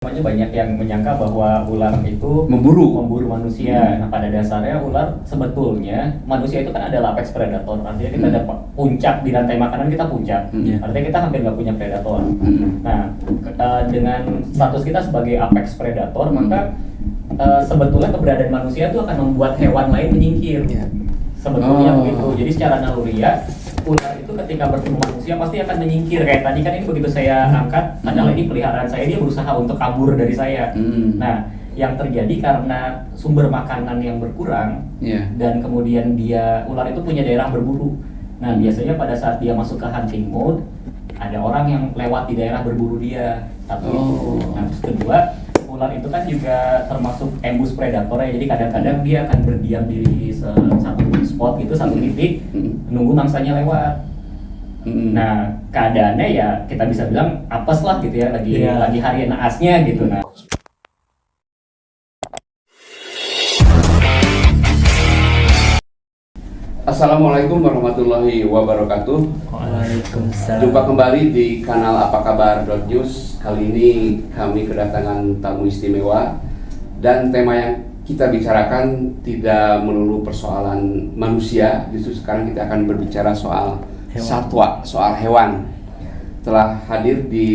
Namanya banyak yang menyangka bahwa ular itu memburu manusia. Nah, pada dasarnya ular sebetulnya manusia itu kan adalah apex predator. Artinya kita ada puncak di rantai makanan, kita puncak. Artinya kita hampir nggak punya predator. Nah, dengan status kita sebagai apex predator, maka sebetulnya keberadaan manusia itu akan membuat hewan lain menyingkir. Sebetulnya begitu. Jadi secara naluriah ular itu ketika bertemu manusia pasti akan menyingkir. Kayak tadi kan ini begitu saya angkat adalah ini peliharaan saya, dia berusaha untuk kabur dari saya. Nah, yang terjadi karena sumber makanan yang berkurang dan kemudian ular itu punya daerah berburu. Nah, biasanya pada saat dia masuk ke hunting mode, ada orang yang lewat di daerah berburu dia. Satu itu. Nah, terus kedua, ular itu kan juga termasuk ambush predator ya. Jadi kadang-kadang dia akan berdiam diri di satu spot gitu, satu titik, nunggu mangsanya lewat. Nah, keadaannya ya kita bisa bilang apes lah gitu ya, lagi hari naasnya gitu. Nah, Assalamualaikum warahmatullahi wabarakatuh. Waalaikumsalam. Jumpa kembali di kanal Apa Kabar News. Kali ini kami kedatangan tamu istimewa dan tema yang kita bicarakan tidak melulu persoalan manusia. Justru sekarang kita akan berbicara soal hewan. Satwa, soal hewan. Telah hadir di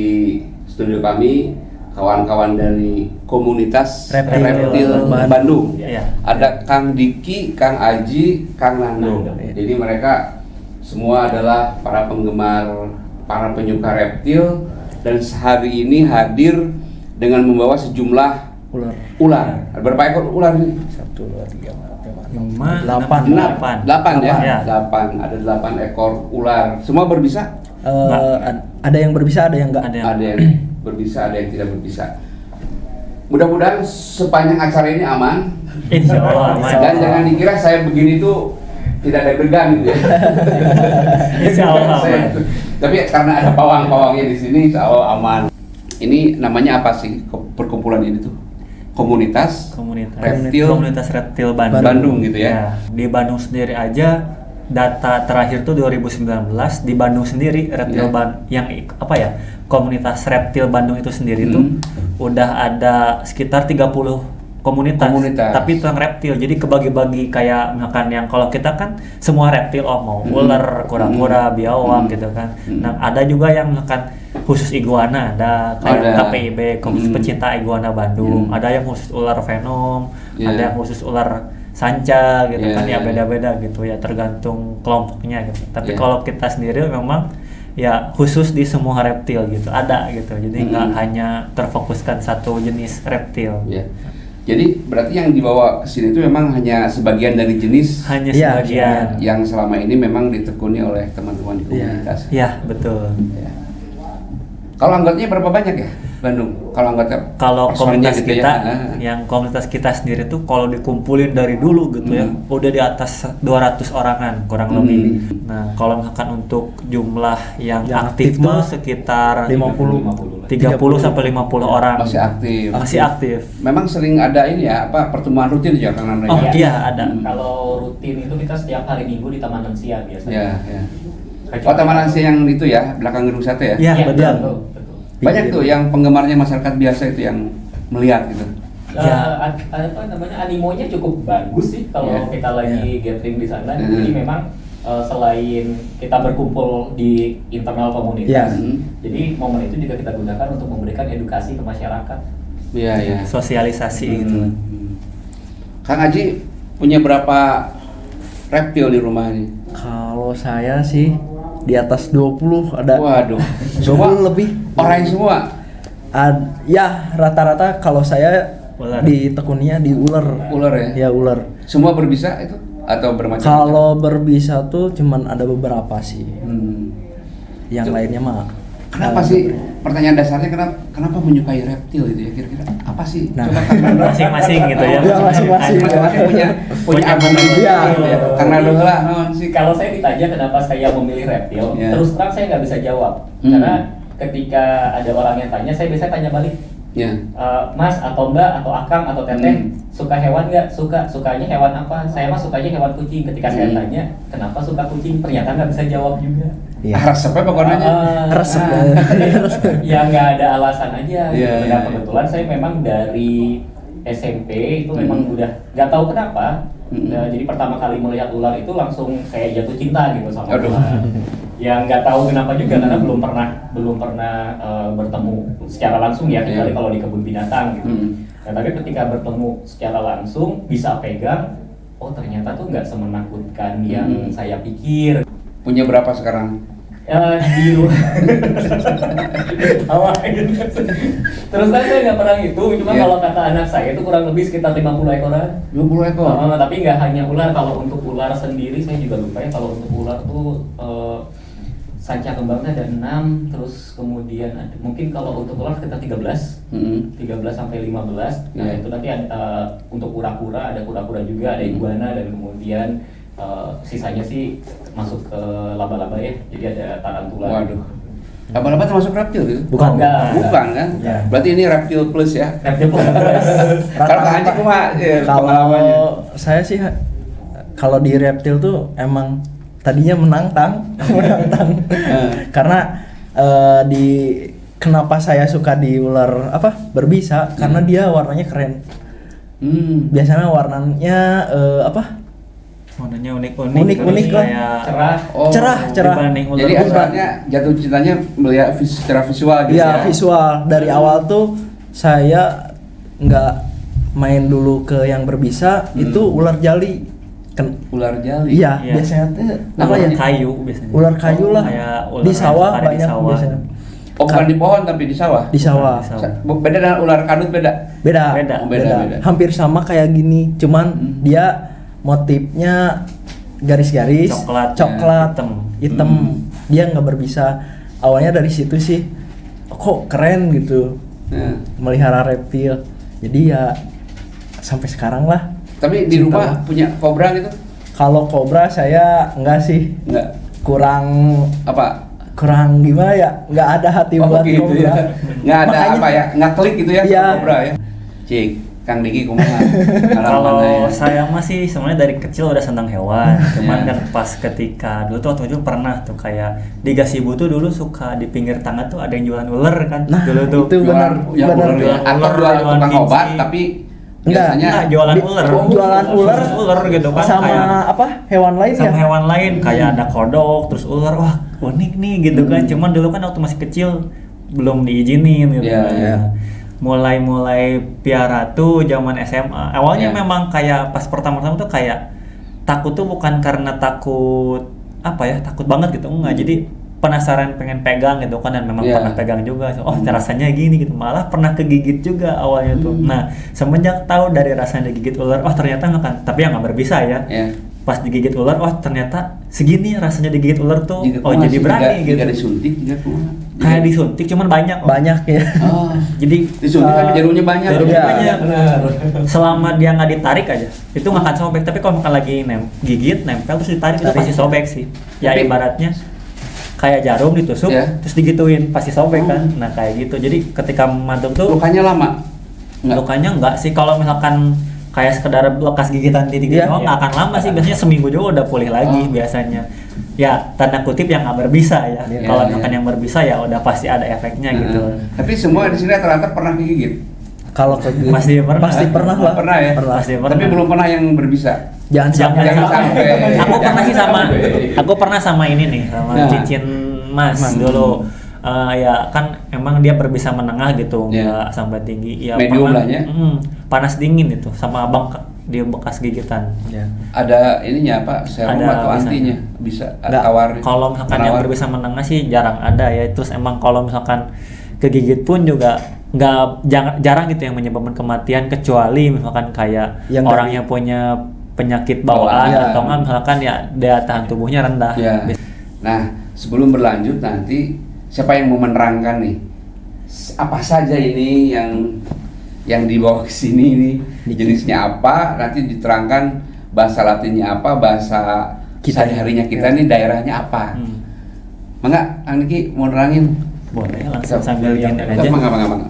studio kami kawan-kawan dari komunitas Reptil Bandung. Ada Kang Diki, Kang Aji, Kang Nando. Jadi mereka semua adalah para penggemar, para penyuka reptil dan hari ini hadir dengan membawa sejumlah ular. Berapa ekor ular ini? 1, 2, 3, 4, 5, 8 ya? 8. Ada 8 ekor ular. Semua berbisa? Ada yang berbisa, ada yang enggak. Ada yang berbisa, ada yang tidak berbisa. Mudah-mudahan sepanjang acara ini aman. Insya Allah aman. Dan jangan dikira saya begini tuh tidak ada degan gitu ya. Insya Allah aman. Tapi karena ada pawang-pawangnya di sini, insya Allah aman. Ini namanya apa sih perkumpulan ini tuh? Komunitas Reptil Bandung gitu ya. Di Bandung sendiri aja data terakhir tuh 2019 di Bandung sendiri komunitas reptil Bandung itu sendiri tuh udah ada sekitar 30 komunitas. Tapi tentang reptil, jadi kebagi-bagi kayak misalkan yang kalau kita kan semua reptil, mau ular, kura-kura, biawak gitu kan. Nah, ada juga yang misalkan khusus iguana, ada kayak KPIB, Komunitas Pecinta Iguana Bandung, ada yang khusus ular venom, ada yang khusus ular sanca gitu kan, beda-beda gitu ya, tergantung kelompoknya gitu. Tapi kalau kita sendiri memang ya khusus di semua reptil gitu, ada gitu. Jadi nggak hanya terfokuskan satu jenis reptil. Jadi berarti yang dibawa ke sini itu memang hanya sebagian dari jenis, sebagian yang selama ini memang ditekuni oleh teman-teman di komunitas. Iya, betul. Kalau anggotanya berapa banyak ya Bandung? Kalau komunitas gitu kita, yang komunitas kita sendiri tuh kalau dikumpulin dari dulu gitu ya, udah di atas 200 orangan kurang lebih. Nah, kalau misalkan untuk jumlah yang aktif tuh sekitar 30 sampai 50 orang. Masih aktif. Memang sering ada ini ya, pertemuan rutin ya Kang Nando? Iya, ada. Kalau rutin itu kita setiap hari Minggu di Taman Lansia biasanya. Taman Lansia yang itu ya, belakang gedung sate ya? Iya, betul. Banyak tuh yang penggemarnya masyarakat biasa itu yang melihat gitu. Animonya cukup bagus sih kalau kita lagi gathering di sana. Jadi memang selain kita berkumpul di internal komunitas, jadi momen itu juga kita gunakan untuk memberikan edukasi ke masyarakat. Sosialisasi gitu. Kang Aji punya berapa reptil di rumah ini? Kalau saya sih di atas 20 ada. Waduh. 20 lebih. Orang semua? Ya rata-rata kalau saya ditekuninya di ular. Ular ya? Ya ular. Semua berbisa itu? Atau bermacam-macam? Kalau berbisa tuh cuman ada beberapa sih. Yang lainnya mah. Kenapa sih? Pertanyaan dasarnya kenapa menyukai reptil itu ya kira-kira? Apa sih? Nah, masing-masing gitu ya. Masing-masing punya argumen ya. Karena lah sih. Kalau saya ditanya kenapa saya memilih reptil, terus terang saya nggak bisa jawab. Karena ketika ada orang yang tanya, saya biasanya tanya balik. Mas atau Mbak atau Akang atau Teteh suka hewan nggak? Sukanya hewan apa? Saya mah sukanya hewan kucing. Ketika saya tanya kenapa suka kucing, ternyata nggak bisa jawab juga. Iya. Resep apa pokoknya? Resep. Ya nggak ada alasan aja. Iya, Nah, iya. kebetulan saya memang dari SMP itu memang udah nggak tahu kenapa. Nah, jadi pertama kali melihat ular itu langsung kayak jatuh cinta gitu sama Aduh. ular. Ya nggak tahu kenapa juga karena belum pernah bertemu secara langsung ya, kecuali kalau di kebun binatang gitu. Nah, tapi ketika bertemu secara langsung bisa pegang, oh ternyata tuh nggak semenakutkan yang saya pikir. Punya berapa sekarang? Di terus saya nggak pernah hitung, cuma kalau kata anak saya itu kurang lebih sekitar 50 ekoran. 20 ekor. Tapi nggak hanya ular, kalau untuk ular sendiri saya juga lupa ya. Kalau untuk ular tuh sanca kembangnya ada 6, terus kemudian ada, mungkin kalau untuk ular sekitar 13 sampai 15. Nah itu nanti ada untuk kura-kura, ada kura-kura juga, ada iguana, dan kemudian sisanya sih masuk ke laba-laba ya, jadi ada tarantula. Waduh. Laba-laba termasuk reptil gitu? Bukan Bukan kan? Ya. Berarti ini reptil plus ya? Reptil plus. Kalau Kak Haji cuma pengalamannya. Kalau saya sih kalau di reptil tuh emang tadinya menantang. Karena kenapa saya suka di ular berbisa, karena dia warnanya keren. Biasanya warnanya warnanya unik lah. kayak cerah. dibanding ular. Jadi asalnya jatuh cintanya melihat secara visual gitu ya? Visual. Dari awal tuh saya nggak main dulu ke yang berbisa, itu ular jali. Ular jali? Iya, biasanya tuh ular kayu biasanya. Ular kayu lah. Kayak ular Di sawah yang ada di banyak sawah. biasanya. Oh, bukan di pohon tapi di sawah? Di sawah. Beda dengan ular kadut beda? Beda. Oh, beda. Hampir sama kayak gini, cuman dia motifnya garis-garis coklat hitam. Dia nggak berbisa. Awalnya dari situ sih, kok keren gitu, melihara reptil. Jadi ya sampai sekarang lah. Tapi di rumah punya kobra gitu? Kalau kobra saya enggak sih. Enggak. Kurang gimana ya? Nggak ada hati buat gitu kobra. Ya. Nggak ada nggak klik gitu ya Iya. kobra ya. Cik, Kang Diki kumaha? Kalau saya masih sebenarnya dari kecil udah senang hewan, cuman kan pas ketika dulu tuh waktu itu pernah tuh kayak di Gasibu tuh dulu suka di pinggir tangga tuh ada yang jualan ular kan. Nah, dulu tuh itu benar. Atau jual tukang obat tapi biasanya jualan ular. Jualan ular gitu kan, sama kayak hewan lain ya? sama hewan lain kayak ada kodok terus ular, wah unik nih gitu kan. Cuman dulu kan waktu masih kecil belum diizinin gitu. Mulai piara tuh zaman SMA. Awalnya memang kayak pas pertama-tama tuh kayak takut tuh bukan karena takut takut banget gitu, enggak. Jadi penasaran pengen pegang gitu kan, dan memang pernah pegang juga. Oh, rasanya gini gitu. Malah pernah kegigit juga awalnya tuh. Nah, semenjak tahu dari rasanya digigit ular, ternyata enggak kan. Tapi yang enggak berbisa ya. Pas digigit ular, ternyata segini rasanya digigit ular tuh. Jadi berani gitu. Jika disuntik Kayak disuntik cuman banyak ya. Jadi disuntik kan jarumnya banyak. Banyak. Selama dia nggak ditarik aja, itu nggak akan sobek. Tapi kalau misalkan lagi gigit, nempel terus ditarik, itu pasti sobek sih. Ya ibaratnya kayak jarum ditusuk, terus digituin pasti sobek kan. Nah kayak gitu. Jadi ketika mantuk tuh lukanya lama? Lukanya enggak sih. Kalau misalkan kayak sekedar bekas gigitan titik doang nggak akan lama sih. Biasanya seminggu juga udah pulih lagi biasanya. Ya tanda kutip yang nggak berbisa ya. Kalau misalkan yang berbisa ya udah pasti ada efeknya gitu. Tapi semua di sini rata-rata pernah digigit. Kalau kegigit pasti pernah lah. Pernah ya. Pasti pernah. Tapi belum pernah yang berbisa. Jangan sampai. Aku pernah sih aku pernah sama ini nih, sama cincin emas dulu. Ya kan emang dia berbisa menengah gitu, nggak sampai tinggi. Ya medium lah ya. Panas dingin itu sama abang dia bekas gigitan. Ada ininya serum atau antinya? Bisa tawar. Kalau misalkan yang berbisa menengah sih jarang ada ya. Terus emang kalau misalkan kegigit pun juga jarang gitu yang menyebabkan kematian, kecuali misalkan kayak yang orang yang punya penyakit bawaan atau enggak misalkan ya daya tahan tubuhnya rendah. Nah, sebelum berlanjut nanti siapa yang mau menerangkan nih apa saja ini yang dibawa ke sini ini jenisnya apa, nanti diterangkan bahasa Latinnya apa, bahasa sehari-harinya kita nih daerahnya apa. Mangga, Kang Diki mau nerangin? Boleh, langsung sambil gini aja. Mangga.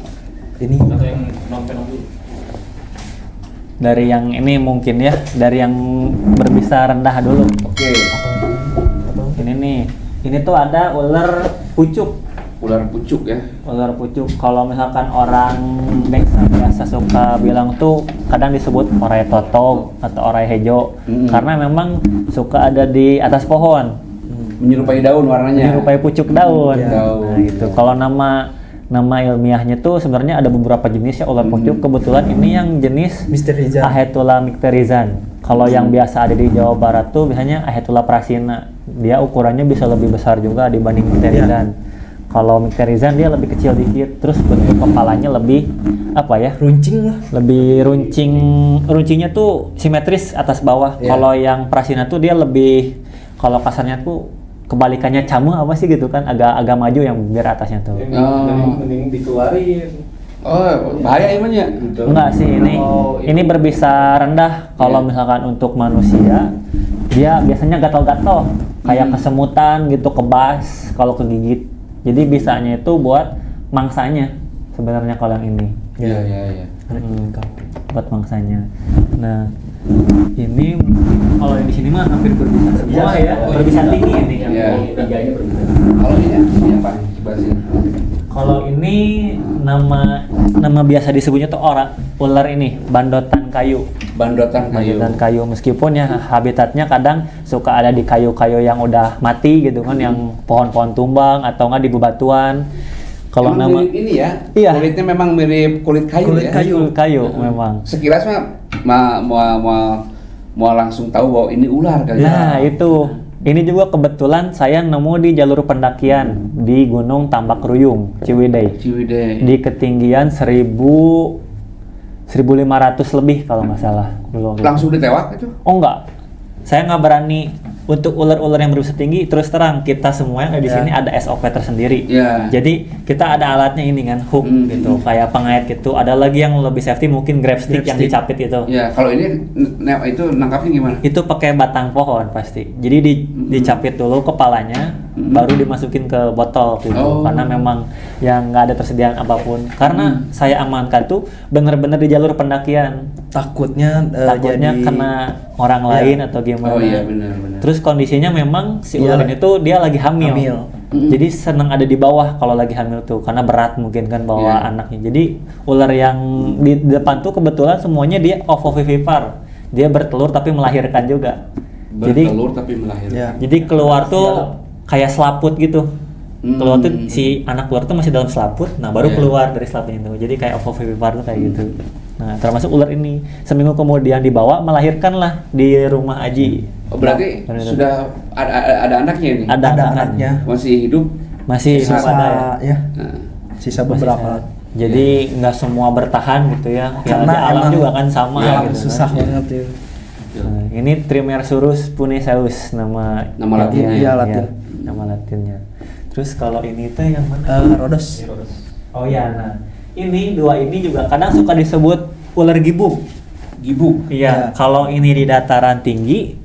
Ini atau yang nonton dulu. Dari yang ini mungkin ya, dari yang berbisa rendah dulu. Oke. Ini nih, Ini tuh ada ular pucuk. Ular pucuk ya. Ular pucuk. Kalau misalkan orang biasa suka bilang tuh kadang disebut orai toto atau orai hejo karena memang suka ada di atas pohon. Menyerupai daun warnanya. Menyerupai pucuk daun. Daun. Nah, gitu. Kalau nama ilmiahnya tuh sebenarnya ada beberapa jenis ya ular pucuk. Kebetulan ini yang jenis Mysteriza. Ahetula mycterizan. Kalau yang biasa ada di Jawa Barat tuh biasanya Ahetula prasina. Dia ukurannya bisa lebih besar juga dibanding mycterizan. Kalau mycterizan dia lebih kecil dikit, terus bentuk kepalanya lebih apa ya? Runcing lah. Lebih runcingnya tuh simetris atas bawah. Kalau yang prasina tuh dia lebih, kalau kasarnya tuh kebalikannya camu apa sih gitu kan, agak maju yang bibir atasnya tuh. Mending dikeluarin. Oh, bahaya emangnya? Enggak sih, ini berbisa rendah. Kalau misalkan untuk manusia, dia biasanya gatal-gatal, kayak kesemutan gitu, kebas kalau kegigit. Jadi bisanya itu buat mangsanya sebenarnya kalau yang ini. Iya. Buat mangsanya. Nah, ini kalau yang di sini mah hampir berbisa semua ya. Berbisa tinggi ini yang tiganya berbisa. Kalau ini apa? Coba sih. Kalau ini nama biasa disebutnya tuh ular ini bandotan kayu. Bandotan kayu meskipun ya habitatnya kadang suka ada di kayu-kayu yang udah mati gitu kan, yang pohon-pohon tumbang atau nggak di bebatuan. Kalau nama mirip ini ya, iya. Kulitnya memang mirip kulit kayu ya. Kulit kayu memang. Sekilas mah mau langsung tahu bahwa ini ular kali. Nah itu. Ini juga kebetulan saya nemu di jalur pendakian di Gunung Tambak Ruyung, Ciwidey. Di ketinggian 1.500 lebih kalau nggak salah. Langsung ditewak itu? Oh enggak, saya nggak berani untuk ular-ular yang berbisa tinggi. Terus terang, kita semua yang ada di sini ada SOP tersendiri. Jadi kita ada alatnya ini kan, hook gitu, kayak pengait gitu. Ada lagi yang lebih safety, mungkin grab stick yang dicapit itu. Ya, kalau ini itu nangkapnya gimana? Itu pakai batang pohon pasti. Jadi dicapit dulu kepalanya, baru dimasukin ke botol gitu. Karena memang yang nggak ada tersediaan apapun. Karena saya amankan tuh bener-bener di jalur pendakian. Takutnya jadi kena orang lain atau gimana. Oh iya benar. Terus kondisinya memang si ular ini tuh dia lagi hamil. Jadi senang ada di bawah kalau lagi hamil tuh, karena berat mungkin kan bawa anaknya. Jadi ular yang di depan tuh kebetulan semuanya dia ovovivipar. Dia bertelur tapi melahirkan juga. Jadi keluar tuh kayak selaput gitu. Keluar tuh si anak keluar tuh masih dalam selaput, nah baru keluar dari selaput itu. Jadi kayak ovovivipar tuh kayak gitu. Nah, termasuk ular ini seminggu kemudian dibawa melahirkanlah di rumah Aji. Oh, berarti sudah ada anaknya ini? Ada anaknya. Masih hidup? Masih sisa ya. Sisa beberapa. Jadi nggak semua bertahan gitu ya. Karena alam juga kan sama gitu. Susah banget ya. Nah, ini Trimersurus punesaeus nama latinnya. Iya, Latin. Nama latinnya. Terus kalau ini tuh yang mana? Rhodos. Oh ya, nah. Ini dua ini juga kadang suka disebut ular gibuk. Iya, kalau ini di dataran tinggi,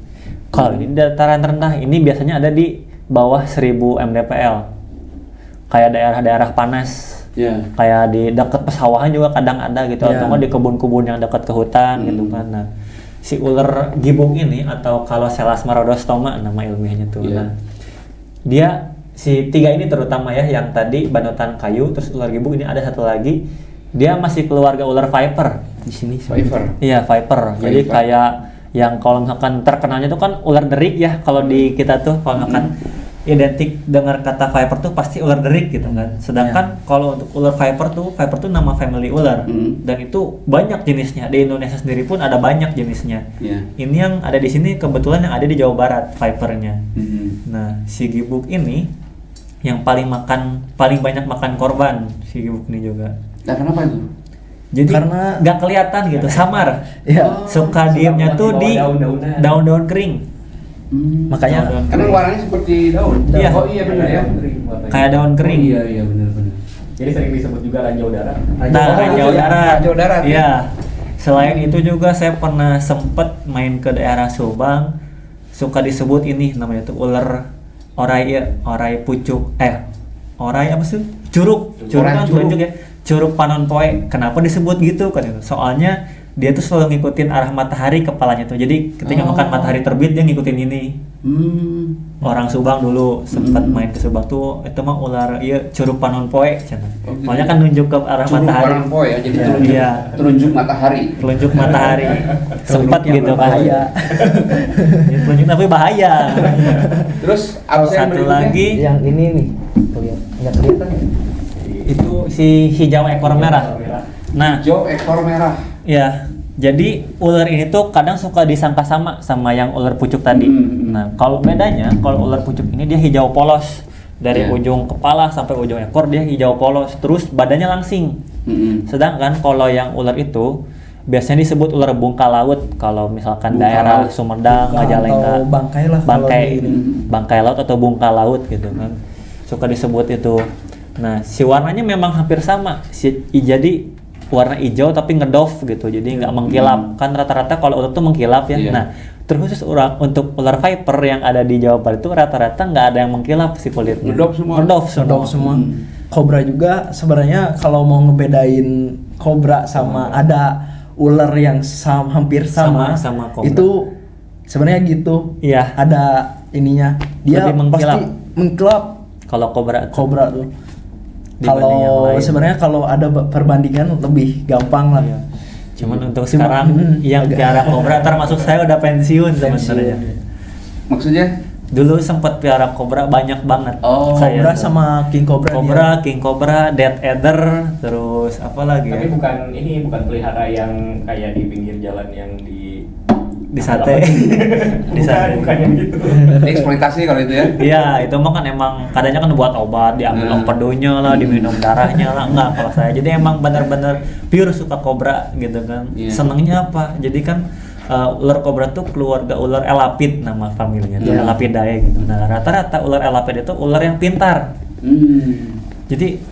kalau ini di dataran rendah, ini biasanya ada di bawah 1000 mdpl. Kayak daerah-daerah panas. Kayak di dekat pesawahan juga kadang ada gitu, atau di kebun-kebun yang dekat ke hutan gitu kan. Nah, si ular gibuk ini atau kalau Selachma rhodostoma nama ilmiahnya tuh. Nah, dia si tiga ini terutama ya, yang tadi bandotan kayu, terus ular gibuk, ini ada satu lagi, dia masih keluarga ular viper. Di sini viper. Iya, viper. Jadi kayak yang kalau misalkan terkenalnya tuh kan ular derik ya, kalau di kita tuh kalau misalkan identik dengar kata viper tuh pasti ular derik gitu kan. Sedangkan kalau untuk ular viper tuh nama family ular. Dan itu banyak jenisnya. Di Indonesia sendiri pun ada banyak jenisnya. Ini yang ada di sini kebetulan yang ada di Jawa Barat vipernya. Nah, si gibuk ini yang paling banyak makan korban, si gibuk ini juga. Nah, kenapa itu? Jadi karena nggak kelihatan gitu, samar. Suka diemnya tuh di daun-daun kering. Makanya karena warnanya seperti daun. Iya. Oh iya benar ya. Kayak daun kering. Iya benar. Jadi sering disebut juga ranjau darat. Ranjau darat. Iya. Selain itu juga saya pernah sempet main ke daerah Subang, suka disebut ini namanya tuh ular orai pucuk. Orai apa sih? Curug kan tunjuk ya. Curug Panon Poe. Kenapa disebut gitu kan? Soalnya dia tuh selalu ngikutin arah matahari kepalanya tuh. Jadi ketika makan matahari terbit dia ngikutin ini. orang Subang dulu sempat main ke Subang tuh, itu mah ular iya curug panon poe cenah. Makanya kan nunjuk ke arah curug matahari. panon poe ya, jadi telunjuk matahari. Telunjuk matahari. Sempat gitu bahaya. Telunjuk tapi bahaya. Terus absen satu lagi yang ini nih. Enggak kelihatan ya? Itu si hijau ekor merah. Nah, hijau ekor merah. Ya, jadi ular ini tuh kadang suka disangka sama yang ular pucuk tadi. Nah, kalau bedanya, kalau ular pucuk ini dia hijau polos. Dari ujung kepala sampai ujung ekor dia hijau polos, terus badannya langsing. Sedangkan kalau yang ular itu biasanya disebut ular bungka laut. Kalau misalkan bungka daerah laut. Sumedang, Majalengka, bangkai lah, bangkai laut atau bungka laut gitu kan. Suka disebut itu. Nah, si warnanya memang hampir sama. Jadi warna hijau tapi ngedoff gitu, jadi nggak mengkilap. Kan rata-rata kalau ular tuh mengkilap ya. Nah, terkhusus untuk ular viper yang ada di Jawa Barat itu rata-rata nggak ada yang mengkilap si kulitnya. Ngedoff semua. Kobra juga sebenarnya kalau mau ngebedain kobra sama ada ular yang hampir sama kobra. Itu sebenarnya gitu. Iya. Ada ininya. Dia pasti mengkilap. Kalau kobra tuh. Kalau sebenarnya kalau ada perbandingan lebih gampang lah. Iya. Cuman untuk sekarang yang piara kobra termasuk saya udah pensiun sebenarnya. Maksudnya? Dulu sempat piara kobra banyak banget. Kobra sama king cobra. King cobra, dead adder, terus apa lagi? Tapi bukan pelihara yang kayak di pinggir jalan yang di sate. Bukan yang gitu. Eksploitasi kalau itu ya? Iya, itu mah kan emang kadangnya kan buat obat, diambil empedunya lah, diminum darahnya lah. Enggak kalau saya. Jadi emang benar-benar pure suka kobra gitu kan. Senengnya apa? Jadi kan ular kobra tuh keluarga ular elapid nama familinya, Elapidae gitu. Nah, rata-rata ular elapid itu ular yang pintar. Jadi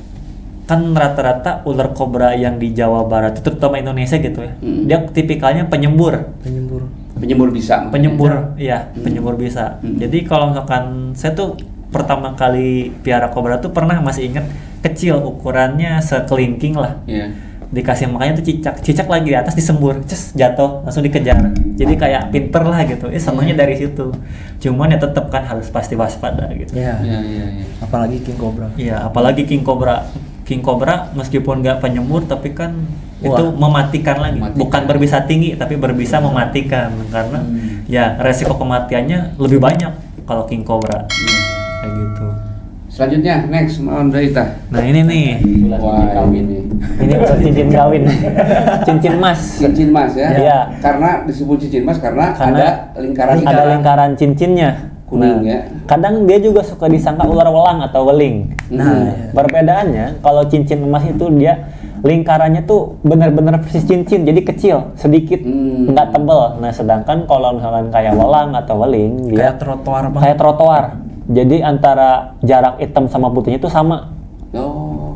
kan rata-rata ular kobra yang di Jawa Barat, terutama Indonesia gitu ya, dia tipikalnya penyembur bisa. Penyembur bisa. Jadi kalau misalkan saya tuh pertama kali piara kobra tuh pernah masih inget kecil ukurannya sekelingking lah. Dikasih makanya tuh cicak lagi di atas disembur, jatuh langsung dikejar. Jadi kayak pinter lah gitu. Senangnya dari situ. Cuman ya tetap kan harus pasti waspada gitu. Iya. Apalagi king cobra. Iya, apalagi king cobra. King cobra meskipun nggak penyembur tapi kan itu mematikan lagi. Bukan berbisa tinggi tapi berbisa mematikan karena ya resiko kematiannya lebih banyak kalau king cobra. Kayak gitu. Selanjutnya next Ita. Nah ini nih. Ini cincin kawin. Cincin emas ya. Iya. Karena disebut cincin emas karena ada lingkaran cincinnya. Kuning ya. Kadang dia juga suka disangka ular welang atau weling. Perbedaannya kalau cincin emas itu dia lingkarannya tuh benar-benar persis cincin, jadi kecil, sedikit, nggak tebal. Nah, sedangkan kalau misalkan kayak welang atau weling, dia kayak trotoar. Jadi antara jarak hitam sama putihnya itu sama.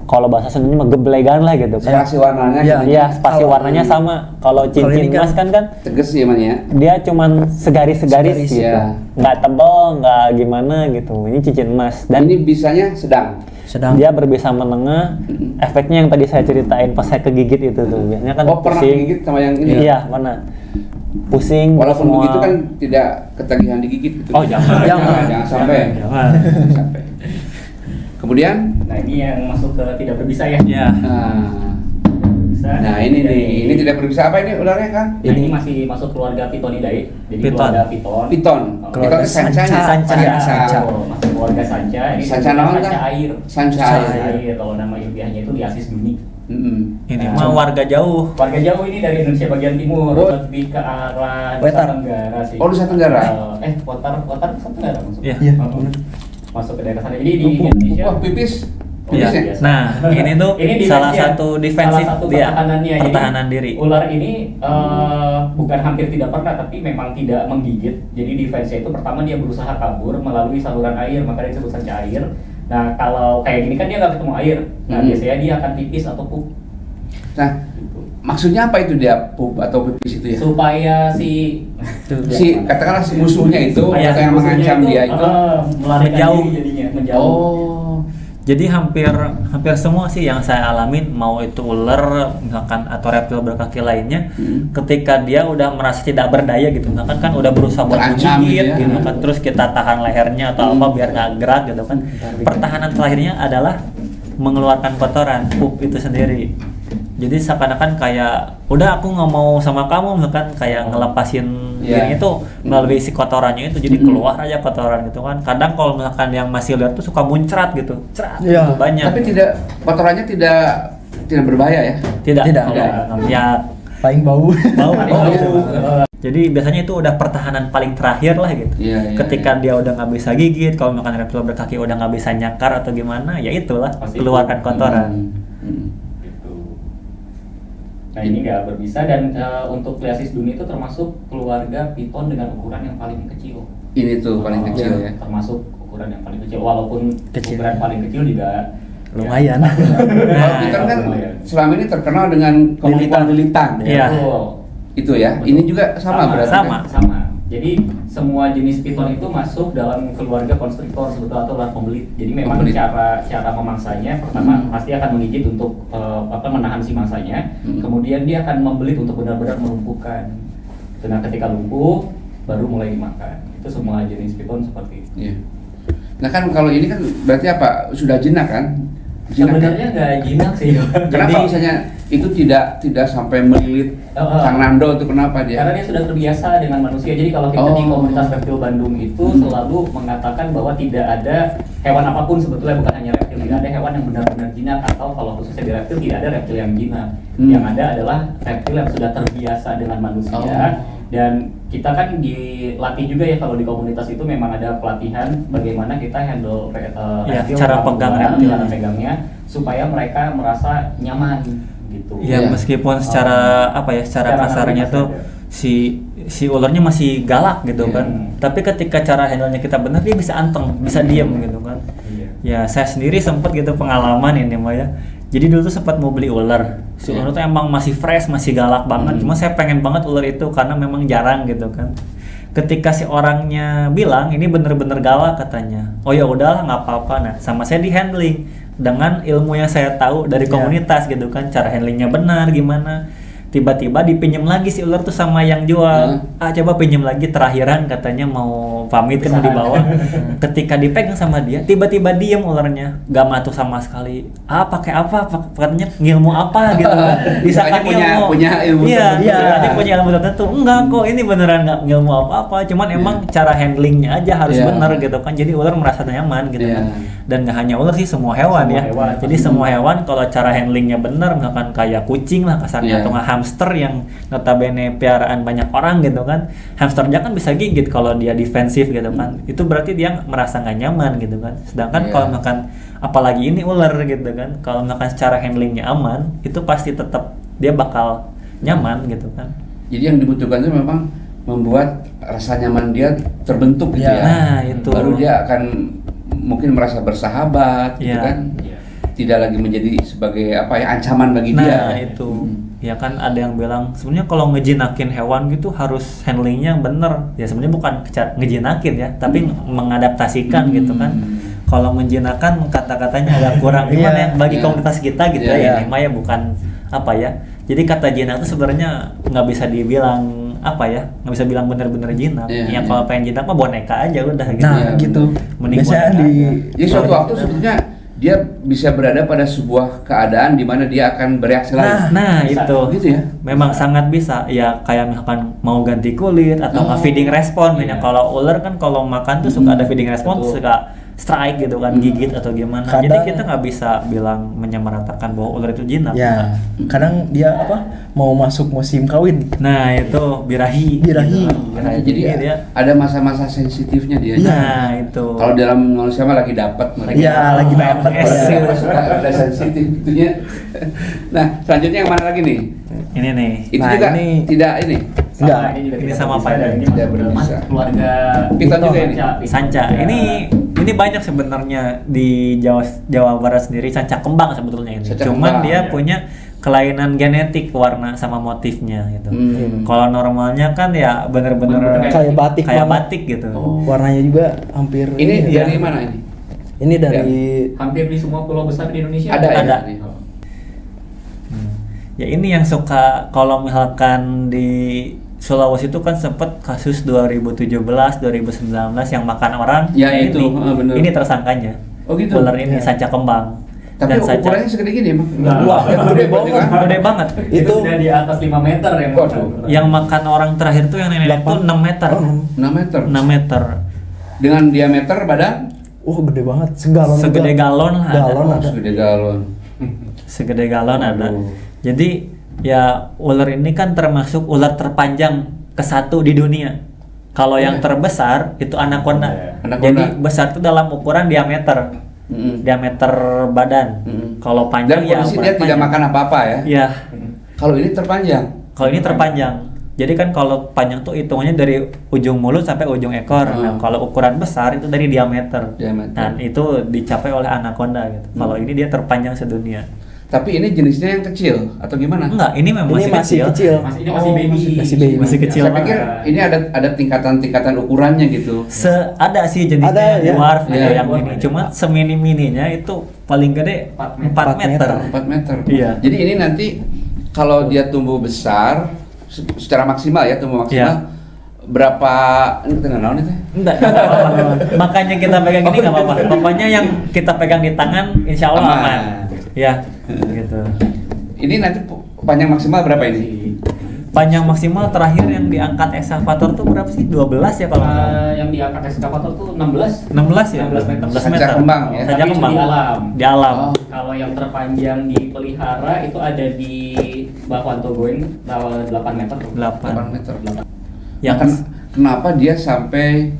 Kalau bahasa Sundanya mah geblegan lah gitu. Spasi warnanya. Iya, spasi warnanya sama. Kalau cincin emas kan tegas ya ya. Dia cuman segaris-segaris gitu. Nggak tebal, nggak gimana gitu. Ini cincin emas. Dan ini bisanya sedang. Dia berbisa menengah. Efeknya yang tadi saya ceritain pas saya kegigit itu tuh. Biasanya kan pernah kegigit sama yang ini? Iya, mana? Pusing. Walaupun begitu kan tidak ketagihan digigit gitu. Jangan sampai. Kemudian, ini yang masuk ke tidak berbisa ya. Nah, ini tidak berbisa apa ini ularnya kan? Ini masih masuk keluarga Pitonidae. Jadi keluarga piton. Keluarga sanca. Masuk keluarga sanca. Ini sanca air. Sanca air. Kalau nama ilmiahnya itu Liasis duni. Ini mah warga jauh. Warga jauh ini dari Indonesia bagian timur, lebih ke arah Nusa Tenggara sih. Nusa Tenggara. Kotar Nusa Tenggara maksudnya. Iya. Masuk ke daerah sana. Jadi di Indonesia. Pipis. Iya. Nah, ini tuh salah satu defensif dia, pertahanan diri. Ular ini bukan hampir tidak pernah, tapi memang tidak menggigit. Jadi defense-nya itu pertama dia berusaha kabur melalui saluran air, makanya disebut sanca air. Nah, kalau kayak gini kan dia nggak ketemu air. Nah, biasanya dia akan pipis atau pup. Nah, maksudnya apa itu dia pup atau pipis itu ya? Supaya si katakanlah si musuhnya itu atau yang mengancam dia itu menjauh jadinya menjauh. Jadi hampir semua sih yang saya alamin, mau itu ular misalkan atau reptil berkaki lainnya, ketika dia udah merasa tidak berdaya gitu, misalkan kan udah berusaha buat menggigit gitu kan, terus kita tahan lehernya atau apa biar nggak gerak gitu kan, pertahanan terakhirnya adalah mengeluarkan kotoran, pup itu sendiri. Jadi seakan-akan kayak udah aku nggak mau sama kamu, misalkan kayak ngelepasin diri itu melalui si kotorannya itu, jadi keluar aja kotoran gitu kan. Kadang kalau misalkan yang masih liar tuh suka muncrat gitu, gitu banyak. Tapi kotorannya tidak berbahaya ya? Tidak. Ya paling bau. Jadi biasanya itu udah pertahanan paling terakhir lah gitu. Ketika dia udah nggak bisa gigit, kalau misalkan reptil berkaki udah nggak bisa nyakar atau gimana, ya itulah keluarkan kotoran. Nah ini nggak berbisa, dan untuk Phliasis duni itu termasuk keluarga piton dengan ukuran yang paling kecil. Ini tuh paling kecil ya? Termasuk ukuran yang paling kecil, walaupun ukuran paling kecil juga lumayan. Kalau piton kan selama ini terkenal dengan lilitan. Iya. Itu ya. Betul. Ini juga sama berarti. Sama. Jadi semua jenis piton itu masuk dalam keluarga konstriktor sebetulnya atau ular pembelit. Jadi memang cara memangsanya pertama pasti akan menggigit untuk menahan si mangsanya. Kemudian dia akan membelit untuk benar-benar melumpuhkan. Nah ketika lumpuh baru mulai dimakan. Itu semua jenis piton seperti itu. Iya. Nah kan kalau ini kan berarti apa? Sudah jinak kan? Sebenarnya nggak jinak sih. Kenapa misalnya itu tidak sampai melilit Kang Nando itu, kenapa dia? Karena dia sudah terbiasa dengan manusia. Jadi kalau kita di komunitas reptil Bandung itu selalu mengatakan bahwa tidak ada hewan apapun sebetulnya, bukan hanya reptil, tidak ada hewan yang benar-benar jinak, atau kalau khususnya di reptil tidak ada reptil yang jinak. Yang ada adalah reptil yang sudah terbiasa dengan manusia. Dan kita kan dilatih juga ya kalau di komunitas itu memang ada pelatihan bagaimana kita handle reptil, cara pegang reptil, cara pegangnya supaya mereka merasa nyaman gitu. Ya meskipun secara secara kasarnya tuh si ularnya masih galak gitu kan. Tapi ketika cara handle-nya kita benar, dia bisa anteng, bisa diem gitu kan. Ya saya sendiri sempat gitu pengalaman ini mah ya. Jadi dulu tuh sempat mau beli ular. Si ular tuh emang masih fresh, masih galak banget. Cuma saya pengen banget ular itu karena memang jarang gitu kan. Ketika si orangnya bilang ini bener-bener galak katanya, oh ya udahlah nggak apa-apa. Nah sama saya di handling dengan ilmu yang saya tahu dari komunitas gitu kan, cara handlingnya benar gimana. Tiba-tiba dipinjam lagi si ular tuh sama yang jual. Coba pinjam lagi, terakhiran katanya mau pamit kan mau dibawa. Ketika dipegang sama dia, tiba-tiba diem ularnya, gak matu sama sekali. Pakai apa? Katanya ngilmu apa gitu kan? Disangka punya ilmu tertentu. Iya, punya ilmu tertentu. Enggak kok, ini beneran gak ngilmu apa-apa. Cuman emang cara handlingnya aja harus benar gitu kan. Jadi ular merasa nyaman gitu kan. Dan gak hanya ular sih, semua hewan ya. Jadi semua hewan kalau cara handlingnya benar, misalkan kayak kucing lah kasarnya atau hamster yang notabene piaraan banyak orang gitu kan, hamster aja kan bisa gigit kalau dia defensif gitu kan, itu berarti dia merasa nggak nyaman gitu kan. Sedangkan kalau makan apalagi ini ular gitu kan, kalau makan secara handlingnya aman, itu pasti tetap dia bakal nyaman gitu kan. Jadi yang dibutuhkan itu memang membuat rasa nyaman dia terbentuk gitu ya. Nah itu. Baru dia akan mungkin merasa bersahabat gitu kan. Tidak lagi menjadi sebagai ancaman bagi dia. Nah itu. Ya kan ada yang bilang sebenarnya kalau ngejinakin hewan gitu harus handlingnya bener. Ya sebenarnya bukan ngejinakin ya, tapi mengadaptasikan gitu kan. Kalau menjinakkan kata-katanya agak kurang gimana ya bagi komunitas kita gitu ya. Ini mah ya bukan Jadi kata jinak itu sebenarnya nggak bisa dibilang nggak bisa bilang bener-bener jinak. Kalau pengen jinak mah boneka aja udah gitu. Nah gitu. Biasanya jadi suatu waktu sebetulnya dia bisa berada pada sebuah keadaan di mana dia akan bereaksi lagi. Nah itu gitu ya. Memang sangat bisa. Ya kayak misalkan mau ganti kulit atau feeding respon. Kalau ular kan kalau makan tuh suka ada feeding respon, suka strike gitu kan, gigit atau gimana. Jadi kita nggak bisa bilang menyamaratakan bahwa ular itu jinak. Ya. Kadang dia mau masuk musim kawin. Nah itu birahi. Jadi dia ada masa-masa sensitifnya dia. Nah itu. Kalau dalam manusia mah lagi dapat mereka. Iya lagi dapat. Ada sensitif itunya. Nah selanjutnya yang mana lagi nih? Ini nih. Itu juga ini tidak ini. Enggak. Ini sama apa ya? Ini tidak berbisa. Keluarga piton juga ini. Sanca. Ini banyak sebenarnya di Jawa Barat sendiri, sanca kembang sebetulnya ini. Cuman dia punya kelainan genetik warna sama motifnya gitu. Kalau normalnya kan ya bener-bener kayak batik gitu. Warnanya juga hampir. Ini dari mana ini? Ini dari hampir di semua pulau besar di Indonesia ada. Ya ini yang suka kalau misalkan di Sulawesi itu kan sempat kasus 2017, 2019 yang makan orang. Ya itu, bener. Ini tersangkanya. Oh gitu. Ular ini sanca kembang. Tapi ukurannya segede gini emang. Wah, gede banget. Gede banget. Itu sudah di atas 5 meter yang makan. Yang makan orang terakhir tuh yang nenek itu 6 meter. 6 meter. 6 meter. Dengan diameter badan? Gede banget. Segalon. Segede galon lah. Galon ada. Segede galon. Segede galon ada. Jadi ya ular ini kan termasuk ular terpanjang kesatu di dunia. Kalau yang terbesar itu anaconda. Jadi besar itu dalam ukuran diameter. Diameter badan. Kalau panjang dan kondisi dia tidak makan apa-apa ya? Iya. Kalau ini terpanjang. Kalau ini terpanjang. Jadi kan kalau panjang tuh hitungannya dari ujung mulut sampai ujung ekor. Nah, kalau ukuran besar itu dari diameter. Dan itu dicapai oleh anaconda gitu. Kalau ini dia terpanjang sedunia. Tapi ini jenisnya yang kecil atau gimana? Enggak, ini memang masih kecil. Masih baby. Masih kecil. Saya pikir ini ada tingkatan ukurannya gitu. Ada sih jenisnya dwarf ya, yang ini. Cuma semini-mininya itu paling gede 4 meter. 4 meter. Iya. Jadi ini nanti kalau dia tumbuh besar secara maksimal ya, tumbuh maksimal berapa ini kita nggak tahu nih teh? Enggak apa-apa. Makanya kita pegang ini nggak apa-apa. Pokoknya yang kita pegang di tangan insya Allah aman. Ya, gitu. Ini nanti panjang maksimal berapa ini? Panjang maksimal terakhir yang diangkat ekskavator tuh berapa sih? 12 ya kalau yang diangkat ekskavator tuh 16 ya? 16 meter. Sanca kembang ya? Sanca kembang. Di alam. Oh. Kalau yang terpanjang dipelihara itu ada di Bawah Togoin 8 meter. 8 meter. Yang kenapa dia sampai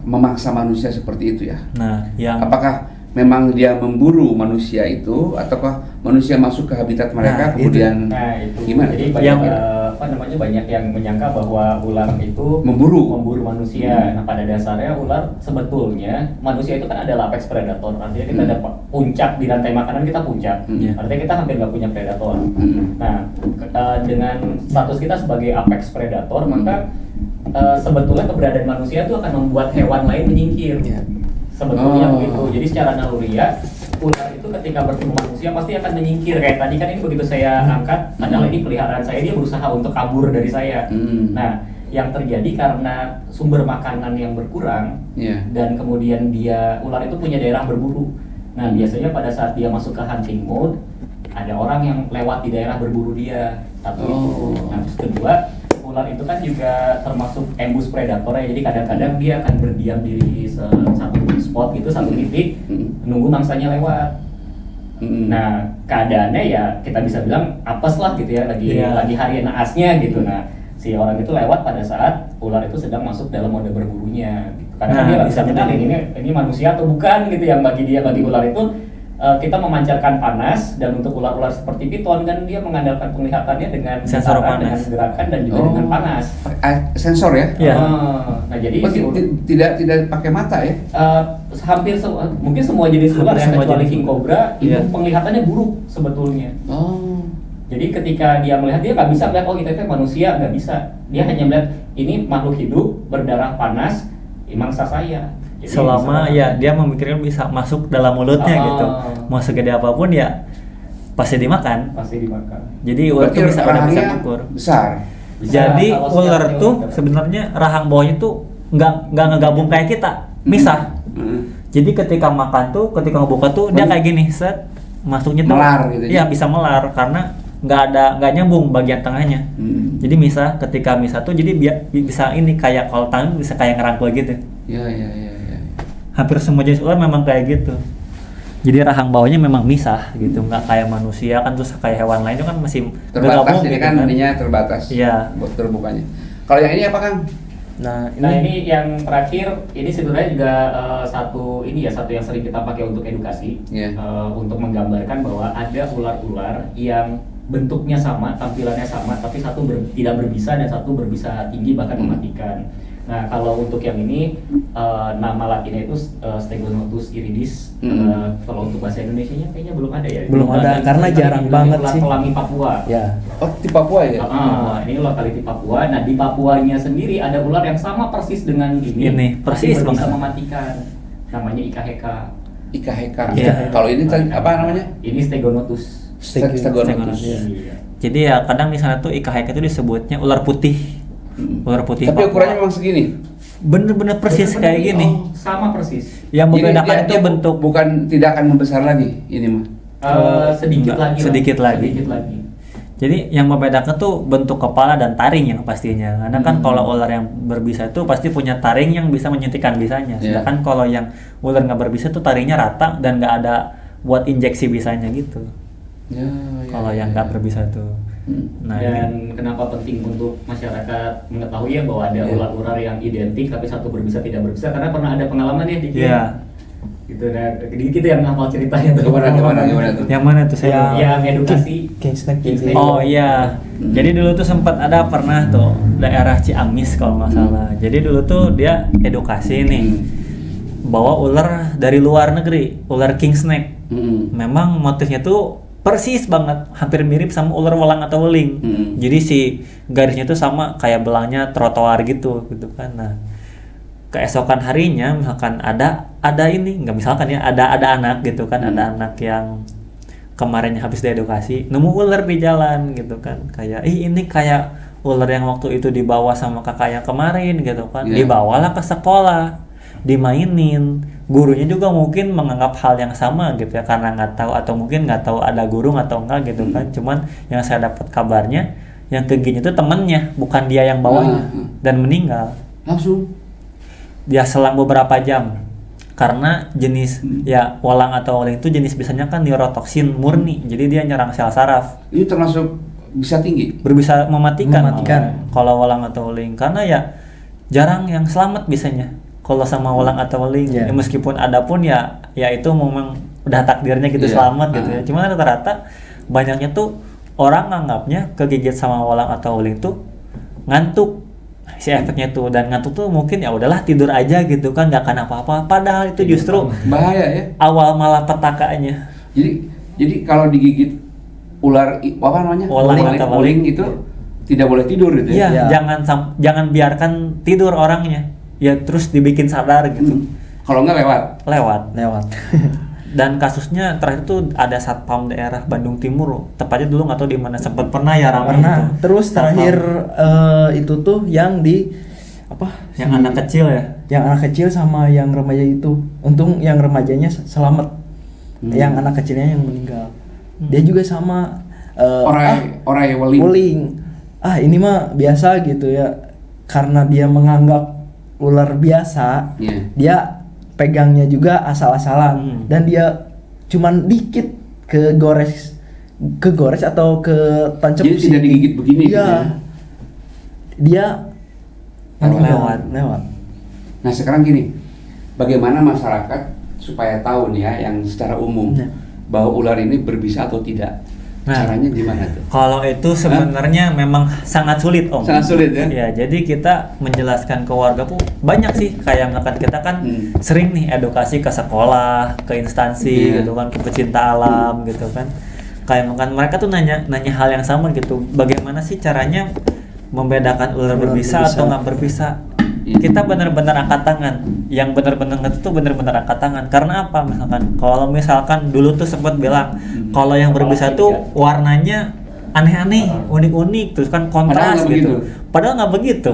memaksa manusia seperti itu ya? Nah, yang apakah memang dia memburu manusia itu ataukah manusia masuk ke habitat mereka kemudian itu. Gimana? Jadi banyak banyak yang menyangka bahwa ular itu memburu manusia. Nah, pada dasarnya ular sebetulnya manusia itu kan adalah apex predator. Artinya kita ada puncak di rantai makanan, kita puncak. Artinya kita hampir nggak punya predator. Nah, dengan status kita sebagai apex predator, maka sebetulnya keberadaan manusia itu akan membuat hewan lain menyingkir. Sebetulnya begitu. Jadi secara naluriah ular itu ketika bertemu manusia pasti akan menyingkir. Kayak tadi kan ini begitu saya angkat, adalah ini peliharaan saya, dia berusaha untuk kabur dari saya. Nah, yang terjadi karena sumber makanan yang berkurang dan kemudian ular itu punya daerah berburu. Nah, biasanya pada saat dia masuk ke hunting mode, ada orang yang lewat di daerah berburu dia. Satu itu. Nah, terus kedua, ular itu kan juga termasuk ambush predator ya. Jadi kadang-kadang dia akan berdiam diri satu spot gitu, satu titik, nunggu mangsanya lewat. Nah, keadaannya ya kita bisa bilang apes lah gitu ya, lagi hari naasnya gitu. Nah, si orang itu lewat pada saat ular itu sedang masuk dalam mode berburunya gitu. Karena dia nggak bisa kenalin ini manusia atau bukan gitu. Yang bagi ular itu kita memancarkan panas, dan untuk ular-ular seperti piton kan dia mengandalkan penglihatannya dengan sensor panas, dengan gerakan dan juga dengan panas. Sensor ya? Iya. Nah jadi tidak pakai mata ya? Hampir mungkin semua jenis ular ya, kecuali king cobra itu penglihatannya buruk sebetulnya. Jadi ketika dia melihat, dia nggak bisa melihat kita itu manusia, nggak bisa. Dia hanya melihat ini makhluk hidup berdarah panas, mangsa saya. Jadi selama dia memikirkan bisa masuk dalam mulutnya gitu, mau segede apapun ya pasti dimakan. Jadi ular tuh bisa mengukur besar. Jadi ular tuh sebenarnya rahang bawahnya tuh nggak ngegabung kayak kita, misah. Jadi ketika makan tuh, ketika ngebuka tuh dia kayak gini, set masuknya tuh melar gitu. Iya, bisa melar karena nggak nyambung bagian tengahnya. Jadi misah, ketika misah tuh jadi bisa ini kayak kalau tangan bisa kayak ngerangkul gitu. Iya. Hampir semua jenis ular memang kayak gitu. Jadi rahang bawahnya memang misah gitu, nggak kayak manusia kan, terus kayak hewan lain itu kan masih terbatas. Ini gitu, kan ininya terbatas. Iya. Buat terbukanya. Kalau yang ini apa Kang? Nah ini yang terakhir, ini sebenarnya juga satu yang sering kita pakai untuk edukasi, untuk menggambarkan bahwa ada ular-ular yang bentuknya sama, tampilannya sama, tapi satu tidak berbisa dan satu berbisa tinggi bahkan mematikan. Nah, kalau untuk yang ini nama latinnya itu Stegonotus iridis. Kalau untuk bahasa Indonesianya kayaknya belum ada ya. Belum ada karena jarang banget sih. Pelangi Papua. Ya. Oh, di Papua ya? Ini lokaliti Papua. Nah, di Papuanya sendiri ada ular yang sama persis dengan ini. Persis bisa mematikan. namanya IKHK. Kalau ini apa namanya? Ini Stegonotus. Stegonotus. Iya. Jadi ya kadang di sana tuh IKHK itu disebutnya ular putih. Ular putih. Tapi ukurannya memang segini. Bener-bener persis kayak gini. Sama persis. Yang membedakan itu bentuk, bukan tidak akan membesar lagi ini mah. Sedikit lagi. Jadi yang membedakan tuh bentuk kepala dan taring yang pastinya. Karena kan kalau ular yang berbisa itu pasti punya taring yang bisa menyuntikkan bisanya. Sedangkan kalau yang ular nggak berbisa tuh taringnya rata dan nggak ada buat injeksi bisanya gitu. Kalau yang nggak berbisa tuh. Nah, dan kenapa penting untuk masyarakat mengetahui ya bahwa ada ular-ular yang identik tapi satu berbisa tidak berbisa, karena pernah ada pengalaman ya di gitu. Nah, gitu yang hafal ceritanya tuh. Gimana tuh? Yang mana tuh saya? Yang edukasi King Snake. Oh iya. Jadi dulu tuh sempat ada pernah tuh daerah Ciamis kalau nggak salah. Jadi dulu tuh dia edukasi nih. Bawa ular dari luar negeri, ular king snake. Memang motifnya tuh persis banget, hampir mirip sama ular walang atau weling. Jadi si garisnya tuh sama kayak belangnya trotoar gitu kan. Nah, keesokan harinya misalkan ada ini, nggak misalkan ya, ada anak gitu kan, ada anak yang kemarinnya habis diedukasi nemu ular di jalan gitu kan, kayak ini kayak ular yang waktu itu dibawa sama kakak yang kemarin gitu kan. Dibawalah ke sekolah, dimainin. Gurunya juga mungkin menganggap hal yang sama gitu ya, karena nggak tahu atau mungkin nggak tahu ada guru atau enggak gitu kan. Cuman yang saya dapat kabarnya yang keginya itu temennya, bukan dia yang bawanya, dan meninggal langsung. Dia selang beberapa jam karena jenis ya walang atau weling itu jenis biasanya kan neurotoksin murni, jadi dia nyerang sel saraf. Ini termasuk bisa tinggi, berbisa mematikan. Kalau walang atau weling, karena ya jarang yang selamat biasanya kalau sama walang atau weling. Ya, meskipun ada pun ya itu memang udah takdirnya gitu selamat gitu ya. Cuma rata-rata banyaknya tuh orang nganggapnya kegigit sama walang atau weling tuh ngantuk si efeknya tuh, dan ngantuk tuh mungkin ya udahlah tidur aja gitu kan, nggak akan apa-apa, padahal itu justru bahaya ya, awal malapetakaannya. Jadi kalau digigit ular apa namanya weling itu tidak boleh tidur gitu ya. Jangan biarkan tidur orangnya ya, terus dibikin sadar gitu. Kalau nggak lewat. Dan kasusnya terakhir tuh ada satpam daerah Bandung Timur, tepatnya dulu nggak tahu di mana, sempat pernah ya ramai itu. Terus terakhir itu tuh yang di apa? Yang anak kecil ya? Yang anak kecil sama yang remaja itu. Untung yang remajanya selamat. Yang anak kecilnya yang meninggal. Dia juga sama orai weling. Ini mah biasa gitu ya. Karena dia menganggap ular biasa, dia pegangnya juga asal-asalan, dan dia cuman dikit kegores atau ke tancap. Jadi tidak digigit begini gitu ya. Dia lewat. Nah sekarang gini, bagaimana masyarakat supaya tahu nih ya, yang secara umum bahwa ular ini berbisa atau tidak? Caranya gimana tuh? Kalau itu sebenarnya memang sangat sulit, Om. Sangat sulit ya? Ya, jadi kita menjelaskan ke warga pun banyak sih, kayak misalkan kita kan sering nih edukasi ke sekolah, ke instansi gitu kan, ke pecinta alam gitu kan. Kayak misalkan mereka tuh nanya hal yang sama gitu. Bagaimana sih caranya membedakan ular berbisa atau nggak berbisa? Kita benar-benar angkat tangan. Yang benar-benar ngerti tuh benar-benar angkat tangan. Karena apa? Misalkan dulu tuh sempat bilang kalau yang berbisa tuh warnanya aneh-aneh, unik-unik, terus kan kontras gitu. Padahal nggak begitu.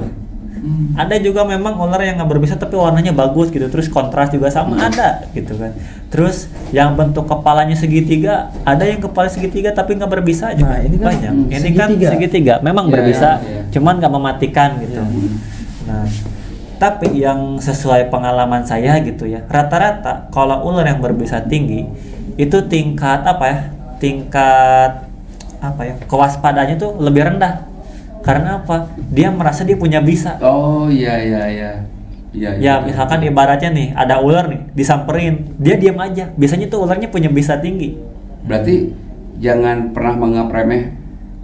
Ada juga memang ular yang nggak berbisa tapi warnanya bagus gitu, terus kontras juga sama ada gitu kan. Terus yang bentuk kepalanya segitiga, ada yang kepala segitiga tapi nggak berbisa juga. Ini kan banyak. Ini kan segitiga, memang berbisa, cuman nggak mematikan gitu. Nah, tapi yang sesuai pengalaman saya gitu ya, rata-rata kalau ular yang berbisa tinggi itu tingkat kewaspadaannya tuh lebih rendah. Karena apa? Dia merasa dia punya bisa. Oh iya. Ya misalkan ibaratnya nih ada ular nih, disamperin, dia diam aja. Biasanya tuh ularnya punya bisa tinggi. Berarti jangan pernah menganggap remeh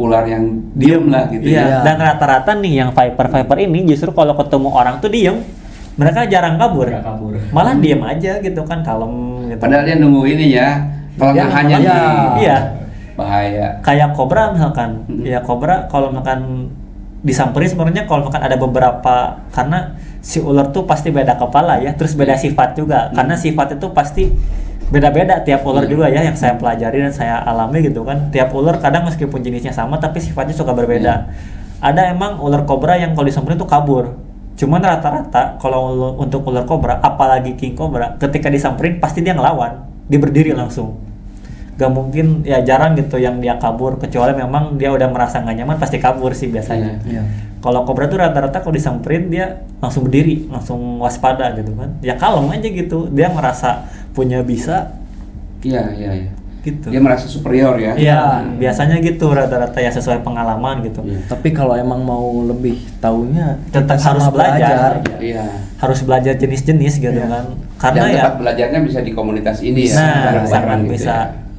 ular yang diem lah gitu ya. Dan rata-rata nih yang viper ini justru kalau ketemu orang tuh diem, mereka jarang kabur. Malah diem aja gitu kan, kalem gitu. Padahal dia nunggu ini ya, pelengahannya iya. Bahaya. Kayak kobra misalkan. Ya kobra kalau makan disamperin sebenarnya kalau misalkan ada beberapa, karena si ular tuh pasti beda kepala ya, terus beda sifat juga, karena sifat itu pasti beda-beda tiap ular juga ya, yang saya pelajari dan saya alami gitu kan. Tiap ular kadang meskipun jenisnya sama tapi sifatnya suka berbeda. Ada emang ular kobra yang kalau disamperin tuh kabur. Cuman rata-rata kalau untuk ular kobra, apalagi king kobra, ketika disamperin pasti dia ngelawan, dia berdiri langsung. Gak mungkin, ya jarang gitu yang dia kabur, kecuali memang dia udah merasa gak nyaman pasti kabur sih biasanya. Kalau kobra tuh rata-rata kalau disamperin dia langsung berdiri, langsung waspada gitu kan. Ya kalem aja gitu, dia merasa punya bisa. Iya. Gitu. Dia merasa superior ya. Iya, biasanya gitu rata-rata ya, sesuai pengalaman gitu. Tapi kalau emang mau lebih taunya tetap harus belajar. Iya. Harus belajar jenis-jenis gitu kan. Karena yang ya tempat belajarnya bisa di komunitas ini ya. Nah, sangat gitu bisa. ya.